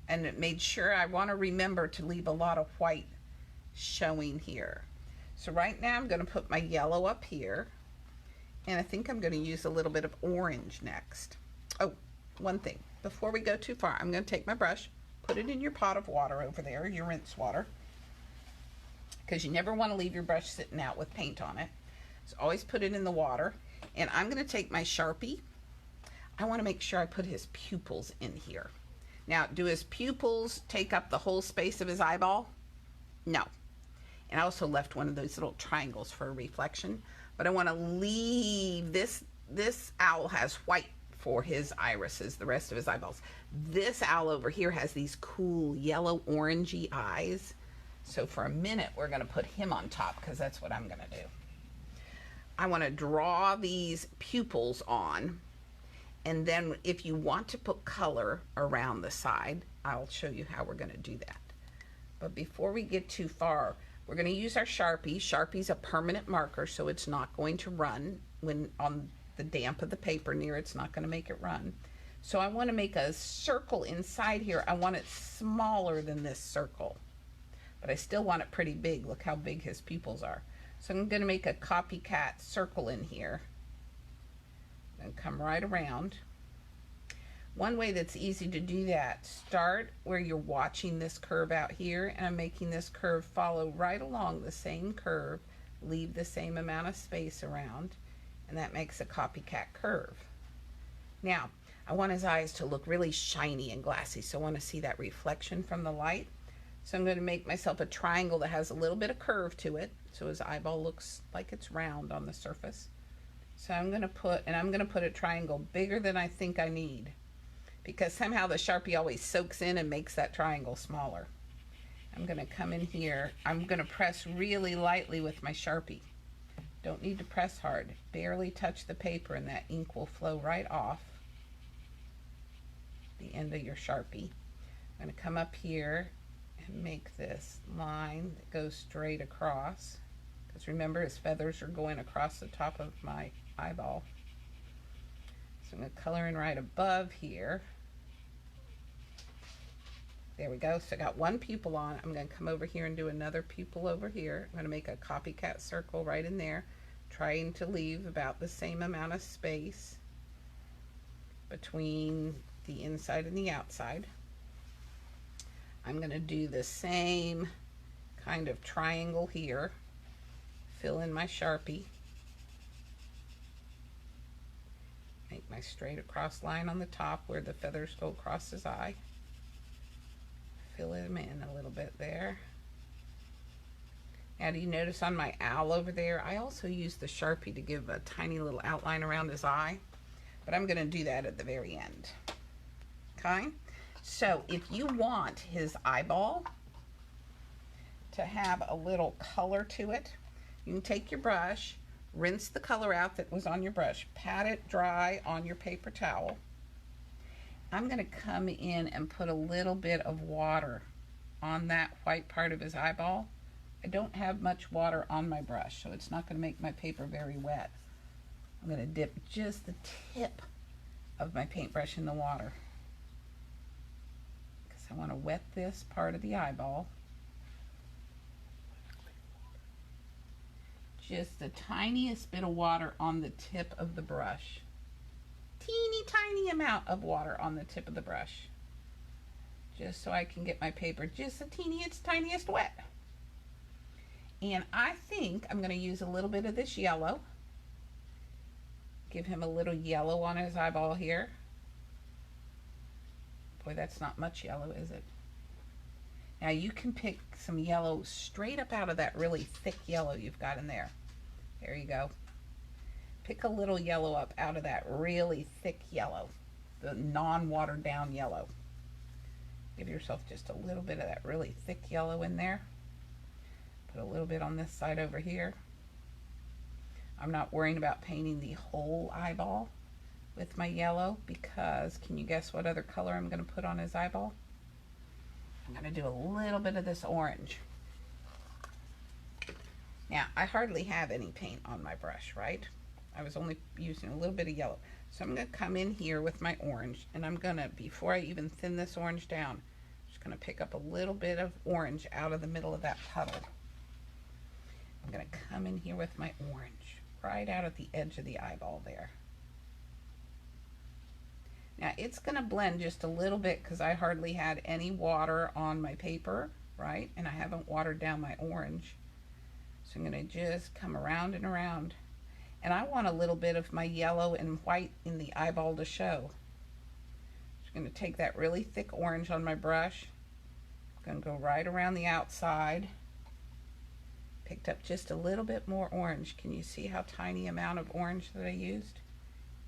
And it made sure I want to remember to leave a lot of white showing here. So right now I'm going to put my yellow up here, and I think I'm going to use a little bit of orange next. Oh, one thing before we go too far, I'm going to take my brush, put it in your pot of water over there, your rinse water, because you never want to leave your brush sitting out with paint on it. So always put it in the water. And I'm going to take my Sharpie. I want to make sure I put his pupils in here. Now, do his pupils take up the whole space of his eyeball? No. And I also left one of those little triangles for a reflection. But I want to leave this owl has white for his irises, the rest of his eyeballs. This owl over here has these cool yellow orangey eyes. So for a minute, we're going to put him on top because that's what I'm going to do. I want to draw these pupils on. And then if you want to put color around the side, I'll show you how we're going to do that. But before we get too far, we're going to use our Sharpie. Sharpie's a permanent marker, so it's not going to run when on the damp of the paper near it's not going to make it run. So I want to make a circle inside here. I want it smaller than this circle, but I still want it pretty big. Look how big his pupils are. So I'm going to make a copycat circle in here and come right around. One way that's easy to do that, start where you're watching this curve out here, and I'm making this curve follow right along the same curve, leave the same amount of space around, and that makes a copycat curve. Now, I want his eyes to look really shiny and glassy, so I want to see that reflection from the light. So I'm going to make myself a triangle that has a little bit of curve to it, so his eyeball looks like it's round on the surface. So I'm going to put a triangle bigger than I think I need, because somehow the Sharpie always soaks in and makes that triangle smaller. I'm going to come in here. I'm going to press really lightly with my Sharpie. Don't need to press hard. Barely touch the paper and that ink will flow right off the end of your Sharpie. I'm going to come up here and make this line that goes straight across. Because remember, his feathers are going across the top of my eyeball. So I'm going to color in right above here. There we go. So I got one pupil on. I'm going to come over here and do another pupil over here. I'm going to make a copycat circle right in there, trying to leave about the same amount of space between the inside and the outside. I'm going to do the same kind of triangle here. Fill in my Sharpie. Make my straight across line on the top where the feathers go across his eye. Fill him in a little bit there. Now, do you notice on my owl over there, I also use the Sharpie to give a tiny little outline around his eye, but I'm going to do that at the very end. Okay? So if you want his eyeball to have a come color to it, you can take your brush, rinse the color out that was on your brush, pat it dry on your paper towel. I'm going to come in and put a little bit of water on that white part of his eyeball. I don't have much water on my brush, so it's not going to make my paper very wet. I'm going to dip just the tip of my paintbrush in the water, because I want to wet this part of the eyeball. Just the tiniest bit of water on the tip of the brush. Teeny tiny amount of water on the tip of the brush. just so I can get my paper just the tiniest wet. And I think I'm going to use a little bit of this yellow. Give him a little yellow on his eyeball here. Boy, that's not much yellow, is it? Now you can pick some yellow straight up out of that really thick yellow you've got in there. There you go. Pick a little yellow up out of that really thick yellow, the non-watered down yellow. Give yourself just a little bit of that really thick yellow in there. Put a little bit on this side over here. I'm not worrying about painting the whole eyeball with my yellow because can you guess what other color I'm going to put on his eyeball? I'm going to do a little bit of this orange. Now, I hardly have any paint on my brush, right? I was only using a little bit of yellow. So I'm going to come in here with my orange, and I'm going to, before I even thin this orange down, I'm just going to pick up a little bit of orange out of the middle of that puddle. I'm going to come in here with my orange, right out at the edge of the eyeball there. Now it's going to blend just a little bit because I hardly had any water on my paper, right? And I haven't watered down my orange. So I'm going to just come around and around. And I want a little bit of my yellow and white in the eyeball to show. Just going to take that really thick orange on my brush. I'm going to go right around the outside. Picked up just a little bit more orange. Can you see how tiny amount of orange that I used?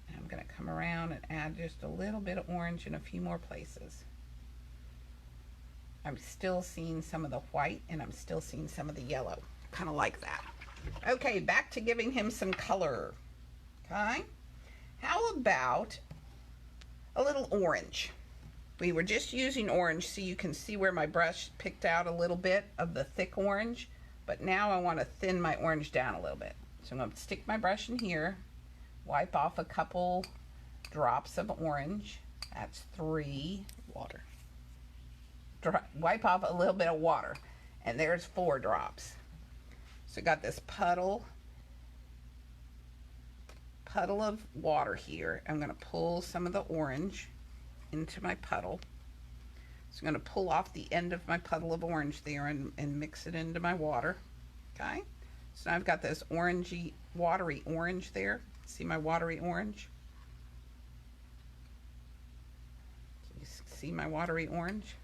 And I'm going to come around and add just a little bit of orange in a few more places. I'm still seeing some of the white and I'm still seeing some of the yellow. Kind of like that. Okay, back to giving him some color. Okay? How about a little orange? We were just using orange so you can see where my brush picked out a little bit of the thick orange, but now I want to thin my orange down a little bit. So I'm going to stick my brush in here, wipe off a couple drops of orange. That's 3. Water. Wipe off a little bit of water, and there's 4 drops. So I got this puddle of water here. I'm going to pull some of the orange into my puddle. So I'm going to pull off the end of my puddle of orange there and mix it into my water. Okay? So now I've got this orangey, watery orange there. See my watery orange? Can you see my watery orange?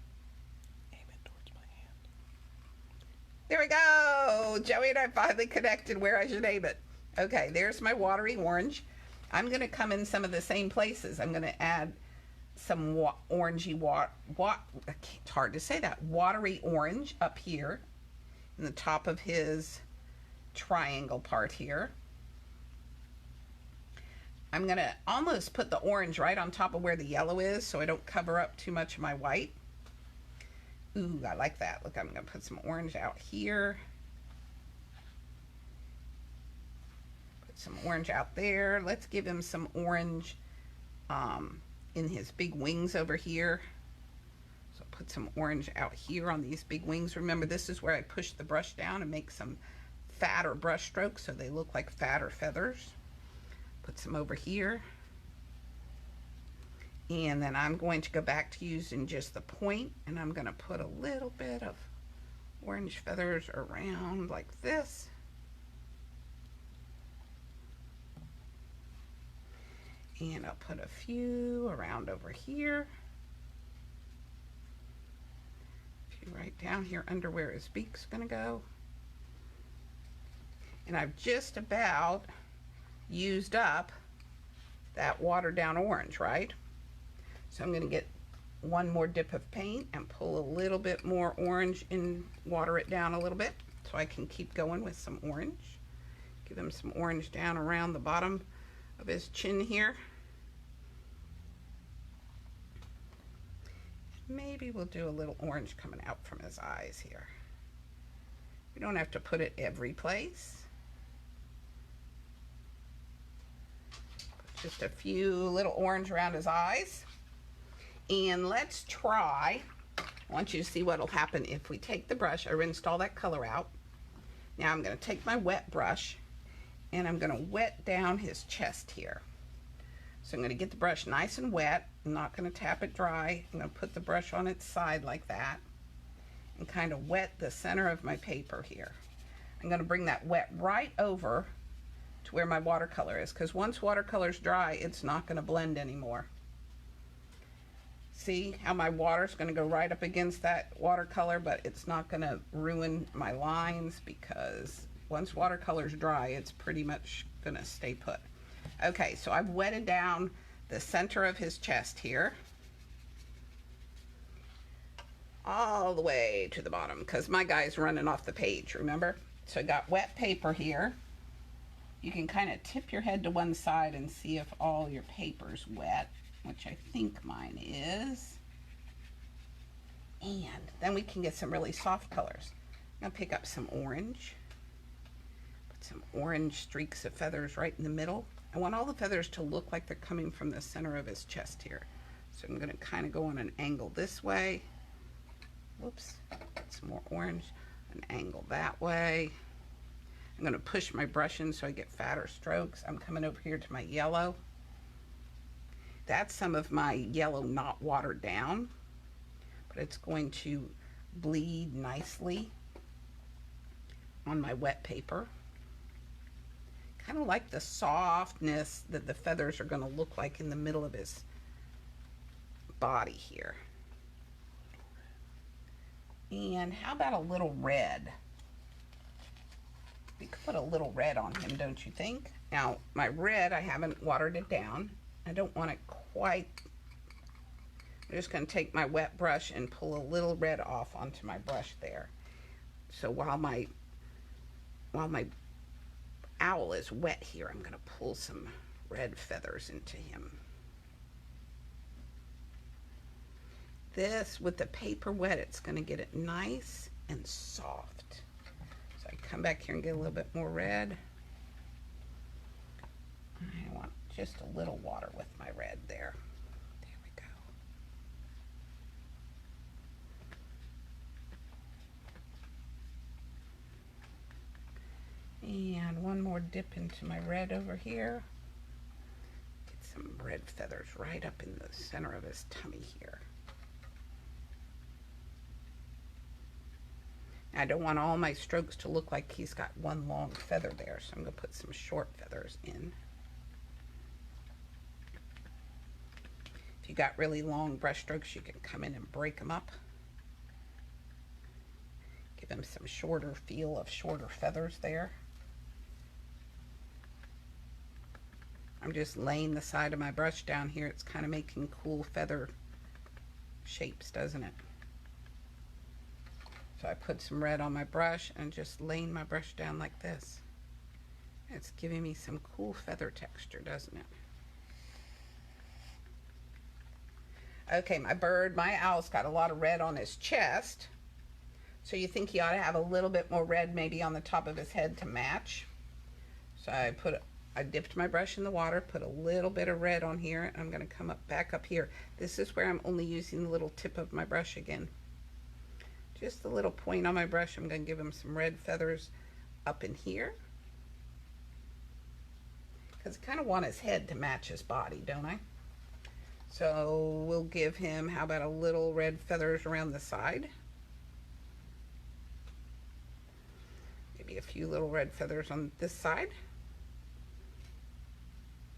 There we go. Joey and I finally connected where I should aim it. Okay, there's my watery orange. I'm going to come in some of the same places. I'm going to add some orangey, it's hard to say that, watery orange up here in the top of his triangle part here. I'm going to almost put the orange right on top of where the yellow is so I don't cover up too much of my white. Ooh, I like that. Look, I'm going to put some orange out here. Put some orange out there. Let's give him some orange in his big wings over here. So put some orange out here on these big wings. Remember, this is where I push the brush down and make some fatter brush strokes so they look like fatter feathers. Put some over here. And then I'm going to go back to using just the point, and I'm going to put a little bit of orange feathers around like this. And I'll put a few around over here. A few right down here under where his beak's going to go. And I've just about used up that watered down orange, right? So I'm going to get one more dip of paint and pull a little bit more orange and water it down a little bit so I can keep going with some orange. Give him some orange down around the bottom of his chin here. Maybe we'll do a little orange coming out from his eyes here. We don't have to put it every place. Just a few little orange around his eyes. And let's try, I want you to see what will happen if we take the brush. I rinsed all that color out. Now I'm going to take my wet brush and I'm going to wet down his chest here. So So I'm going to get the brush nice and wet. I'm not going to tap it dry. I'm going to put the brush on its side like that and kind of wet the center of my paper here. I'm going to bring that wet right over to where my watercolor is, because once watercolor's dry, it's not going to blend anymore. See how my water's going to go right up against that watercolor, but it's not going to ruin my lines, because once watercolor's dry, it's pretty much going to stay put. Okay, so I've wetted down the center of his chest here, all the way to the bottom, because my guy's running off the page, remember? So I got wet paper here. You can kind of tip your head to one side and see if all your paper's wet, which I think mine is. And then we can get some really soft colors. I'm gonna pick up some orange. Put some orange streaks of feathers right in the middle. I want all the feathers to look like they're coming from the center of his chest here. So I'm gonna kind of go on an angle this way. Whoops, some more orange. An angle that way. I'm gonna push my brush in so I get fatter strokes. I'm coming over here to my yellow. That's some of my yellow not watered down, but it's going to bleed nicely on my wet paper. Kind of like the softness that the feathers are going to look like in the middle of his body here. And how about a little red? We could put a little red on him, don't you think? Now, my red, I haven't watered it down. I don't want it quite. I'm just going to take my wet brush and pull a little red off onto my brush there. So while my owl is wet here, I'm going to pull some red feathers into him. This, with the paper wet, it's going to get it nice and soft. So I come back here and get a little bit more red. I want just a little water with my red there. There we go. And one more dip into my red over here. Get some red feathers right up in the center of his tummy here. I don't want all my strokes to look like he's got one long feather there, so I'm going to put some short feathers in. If you got really long brush strokes, you can come in and break them up. Give him some shorter feel of shorter feathers there. I'm just laying the side of my brush down here. It's kind of making cool feather shapes, doesn't it? So I put some red on my brush and just laying my brush down like this. It's giving me some cool feather texture, doesn't it? Okay, my bird, my owl's got a lot of red on his chest. So you think he ought to have a little bit more red maybe on the top of his head to match. So I dipped my brush in the water, put a little bit of red on here, and I'm going to come back up here. This is where I'm only using the little tip of my brush again. Just a little point on my brush. I'm going to give him some red feathers up in here. Because I kind of want his head to match his body, don't I? So we'll give him, how about a little red feathers around the side? Maybe a few little red feathers on this side.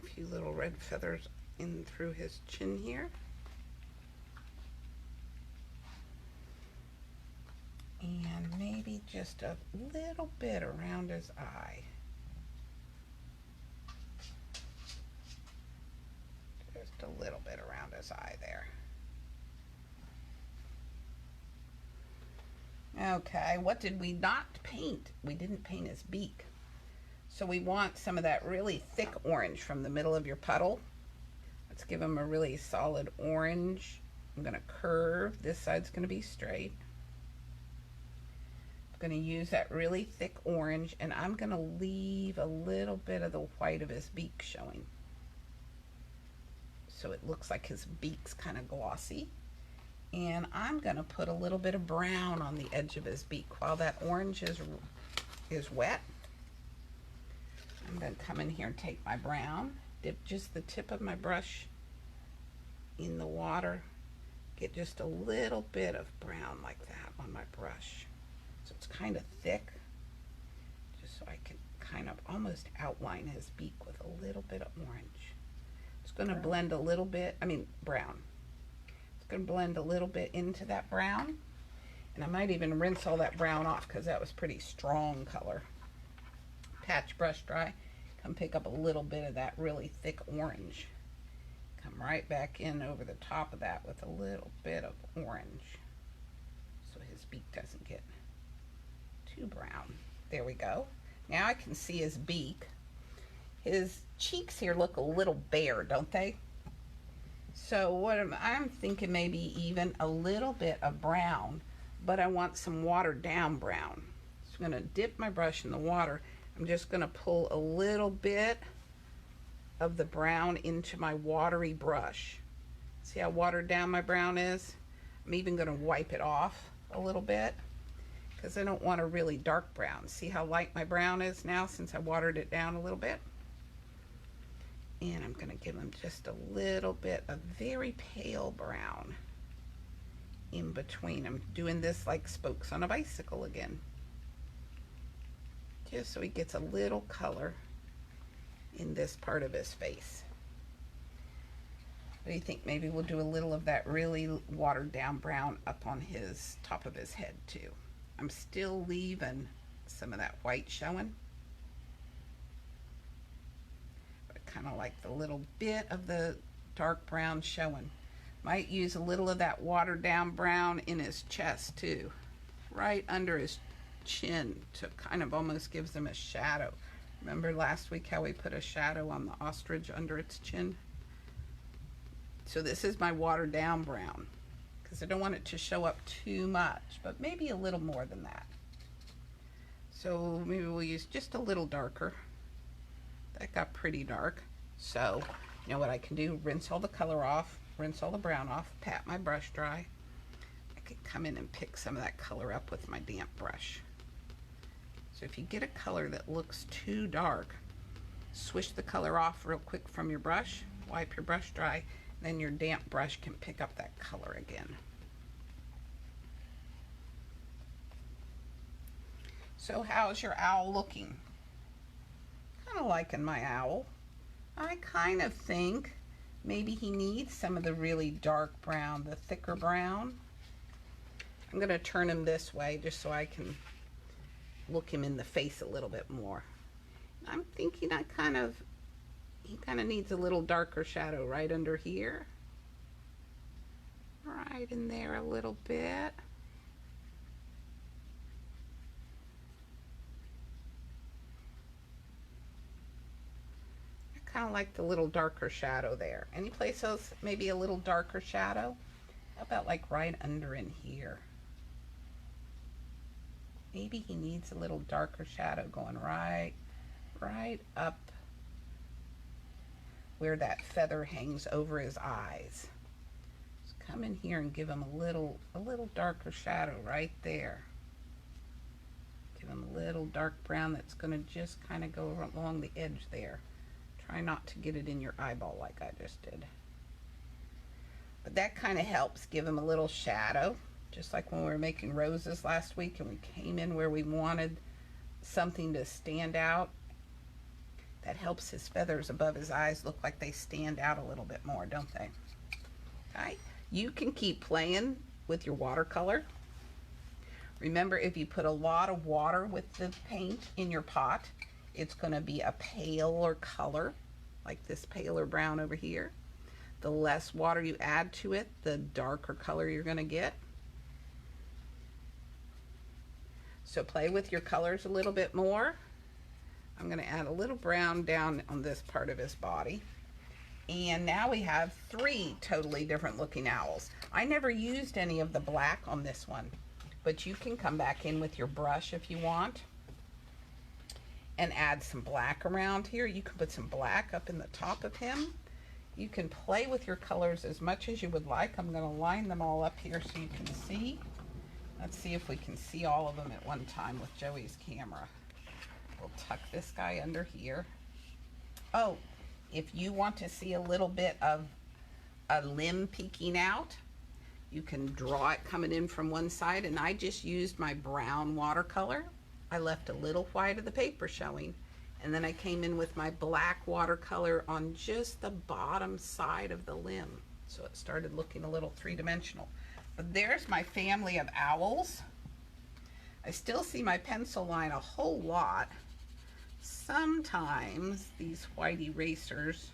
A few little red feathers in through his chin here. And maybe just a little bit around his eye. Just a little bit around his eye there. Okay, what did we not paint? We didn't paint his beak. So we want some of that really thick orange from the middle of your puddle. Let's give him a really solid orange. I'm going to curve. This side's going to be straight. I'm going to use that really thick orange, and I'm going to leave a little bit of the white of his beak showing. So it looks like his beak's kind of glossy. And I'm going to put a little bit of brown on the edge of his beak while that orange is wet. I'm going to come in here and take my brown, dip just the tip of my brush in the water, get just a little bit of brown like that on my brush. So it's kind of thick, just so I can kind of almost outline his beak with a little bit of orange. It's going to blend a little bit, brown. It's going to blend a little bit into that brown. And I might even rinse all that brown off because that was pretty strong color. Patch brush dry. Come pick up a little bit of that really thick orange. Come right back in over the top of that with a little bit of orange so his beak doesn't get too brown. There we go. Now I can see his beak. His cheeks here look a little bare, don't they? So what I'm thinking, maybe even a little bit of brown, but I want some watered down brown. So I'm going to dip my brush in the water. I'm just going to pull a little bit of the brown into my watery brush. See how watered down my brown is? I'm even going to wipe it off a little bit because I don't want a really dark brown. See how light my brown is now since I watered it down a little bit? And I'm going to give him just a little bit of very pale brown in between. I'm doing this like spokes on a bicycle again, just so he gets a little color in this part of his face. What do you think? Maybe we'll do a little of that really watered down brown up on his top of his head too. I'm still leaving some of that white showing, but kind of like the little bit of the dark brown showing. Might use a little of that watered down brown in his chest too, right under his chin, to kind of almost gives him a shadow. Remember last week how we put a shadow on the ostrich under its chin? So this is my watered down brown because I don't want it to show up too much, but maybe a little more than that. So maybe we'll use just a little darker. That got pretty dark. So you know what I can do? Rinse all the color off, rinse all the brown off, pat my brush dry. I can come in and pick some of that color up with my damp brush. So if you get a color that looks too dark, swish the color off real quick from your brush, wipe your brush dry, then your damp brush can pick up that color again. So how's your owl looking? Kind of liking my owl. I kind of think maybe he needs some of the really dark brown, the thicker brown. I'm going to turn him this way just so I can look him in the face a little bit more. I'm thinking he kind of needs a little darker shadow right under here. Right in there a little bit. I kind of like the little darker shadow there. Any place else maybe a little darker shadow? How about like right under in here? Maybe he needs a little darker shadow going right up where that feather hangs over his eyes. Just come in here and give him a little darker shadow right there. Give him a little dark brown that's going to just kind of go along the edge there. Try not to get it in your eyeball like I just did. But that kind of helps give him a little shadow. Just like when we were making roses last week and we came in where we wanted something to stand out. That helps his feathers above his eyes look like they stand out a little bit more, don't they? Okay? You can keep playing with your watercolor. Remember, if you put a lot of water with the paint in your pot, it's going to be a paler color, like this paler brown over here. The less water you add to it, the darker color you're going to get. So play with your colors a little bit more. I'm going to add a little brown down on this part of his body. And now we have 3 totally different looking owls. I never used any of the black on this one, but you can come back in with your brush if you want and add some black around here. You can put some black up in the top of him. You can play with your colors as much as you would like. I'm going to line them all up here so you can see. Let's see if we can see all of them at one time with Joey's camera. We'll tuck this guy under here. Oh, If you want to see a little bit of a limb peeking out, you can draw it coming in from one side, and I just used my brown watercolor. I left a little white of the paper showing, and then I came in with my black watercolor on just the bottom side of the limb. So it started looking a little three-dimensional. But there's my family of owls. I still see my pencil line a whole lot. Sometimes these white erasers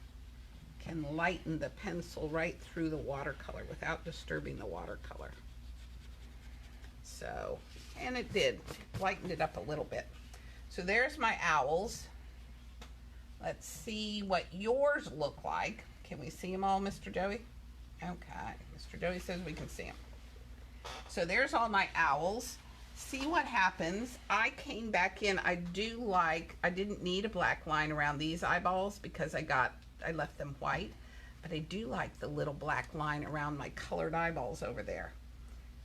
can lighten the pencil right through the watercolor without disturbing the watercolor. So, and it did, lightened it up a little bit. So there's my owls. Let's see what yours look like. Can we see them all, Mr. Joey? Okay, Mr. Joey says we can see them. So there's all my owls. See what happens. I came back in. I didn't need a black line around these eyeballs because I left them white, but I do like the little black line around my colored eyeballs over there.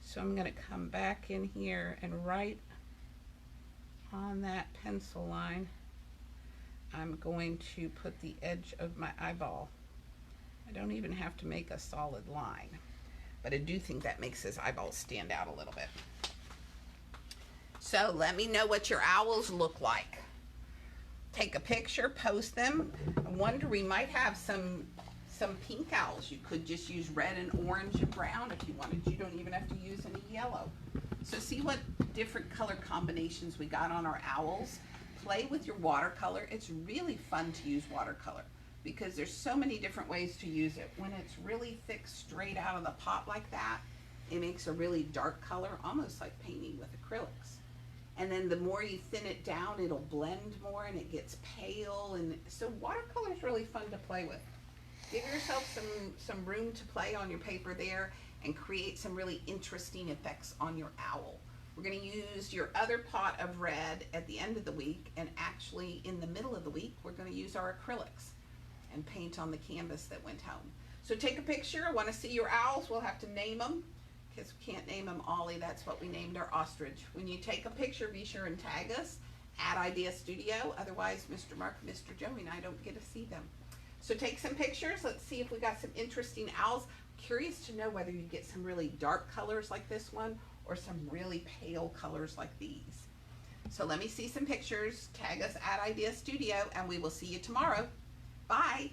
So I'm going to come back in here and right on that pencil line, I'm going to put the edge of my eyeball. I don't even have to make a solid line, but I do think that makes his eyeballs stand out a little bit. So let me know what your owls look like. Take a picture, post them. I wonder, we might have some pink owls. You could just use red and orange and brown if you wanted. You don't even have to use any yellow. So see what different color combinations we got on our owls. Play with your watercolor. It's really fun to use watercolor because there's so many different ways to use it. When it's really thick straight out of the pot like that, it makes a really dark color, almost like painting with acrylics. And then the more you thin it down, it'll blend more and it gets pale. And so watercolor is really fun to play with. Give yourself some room to play on your paper there and create some really interesting effects on your owl. We're going to use your other pot of red at the end of the week, and actually in the middle of the week, we're going to use our acrylics and paint on the canvas that went home. So take a picture. I want to see your owls. We'll have to name them, because we can't name them Ollie. That's what we named our ostrich. When you take a picture, be sure and tag us at Idea Studio. Otherwise, Mr. Mark, Mr. Joey, and I don't get to see them. So take some pictures. Let's see if we got some interesting owls. Curious to know whether you get some really dark colors like this one or some really pale colors like these. So let me see some pictures. Tag us at Idea Studio, and we will see you tomorrow. Bye.